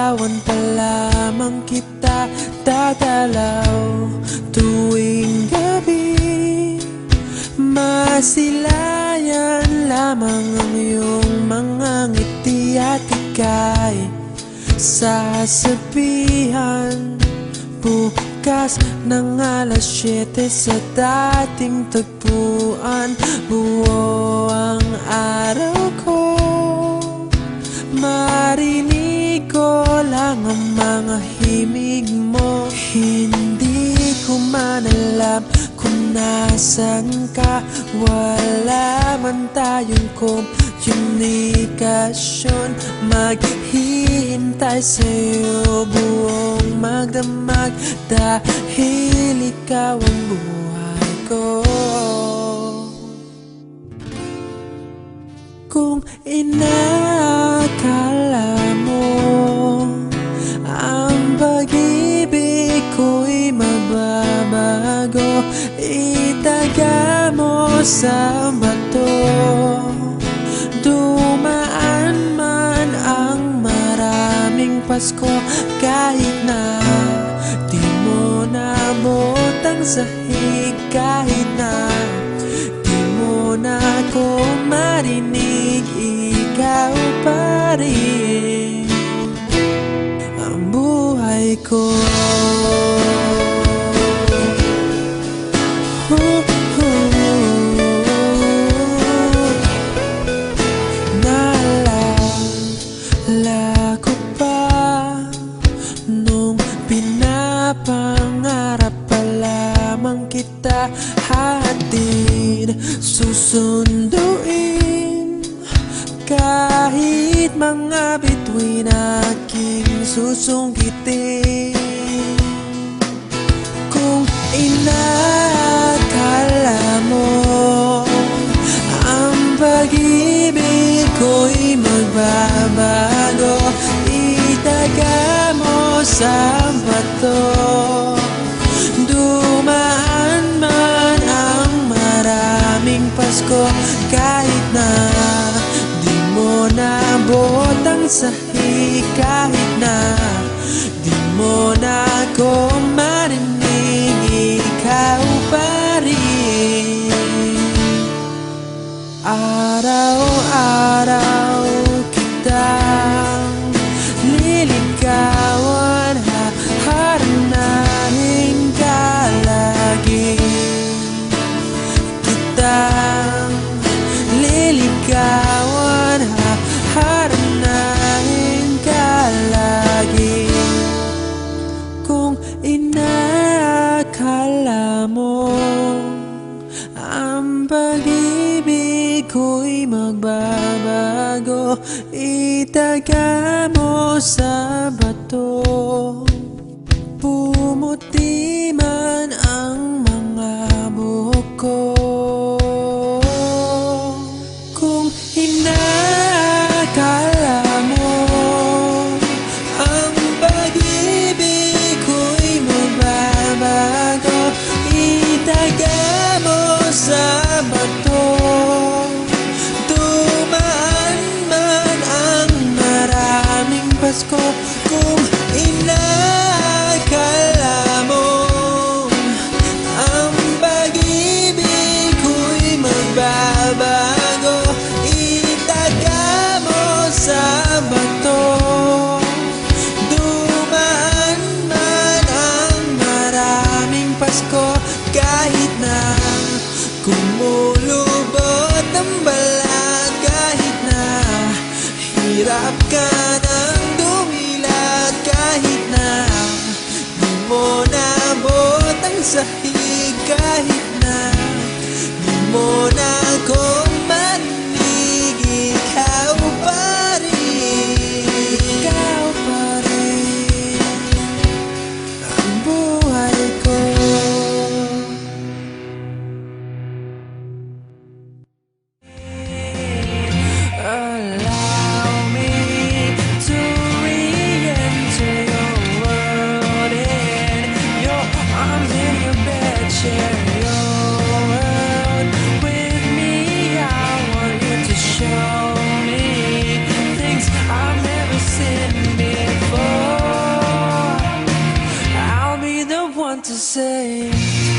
liligawan pa lamang kita dadalaw tuwing gabi. Masilayan lamang ang iyong mga ngiti at ika'y sasabihan bukas ng alas 7 sa dating tagpuan. Buo ang araw ko, marinig ko lang ang mga himig mo. Hindi ko man alam kung nasan ka, wala man tayong komunikasyon. Maghihintay sa'yo buong magdamag dahil ikaw ang buhay ko. Kung inakala mo ang pag-ibig ko'y magbabago, itaga mo sa bato. Dumaan man ang maraming Pasko, kahit na di mo nabot ang sahig, kahit na di mo na ako marinig, ikaw pa rin ang buhay ko. Naalala ko pa nung pinapangarap pa lamang kita, hatid susunduin kahit mga bituin aking susungkitin. Kung inakala mo ang pag-ibig ko'y magbabago, itaga mo sa bato. Dumaan man ang maraming Pasko, kahit na di mo nabot ang sahig, kahit na di mo na ako marinig, ikaw pa rin. Araw-araw kitang liligawan, haharanahin ka lagi. Kitang liligawan, haharanahin ka lagi. Kung inakala mo ang pag-ibig ko'y magbabago, itaga mo sa bato. Pumuti man ang mga buhok ko. Kung inakala mo ang pag-ibig ko'y magbabago, itaga mo sa bato. Dumaan man ang maraming Pasko, kung inakala mo ang pag-ibig ko'y magbabago, itaga mo sa bato. Dumaan man ang maraming Pasko, kahit na kumulubot ang balat, kahit na hirap ka ng dumilat, kahit na di mo nabot ang sahig, kahit na di mo na ako marinig, ikaw pa rin, ikaw pa rin ang buhay ko. Allow me to re-enter your world, in your arms, in your bed, share your world with me. I want to say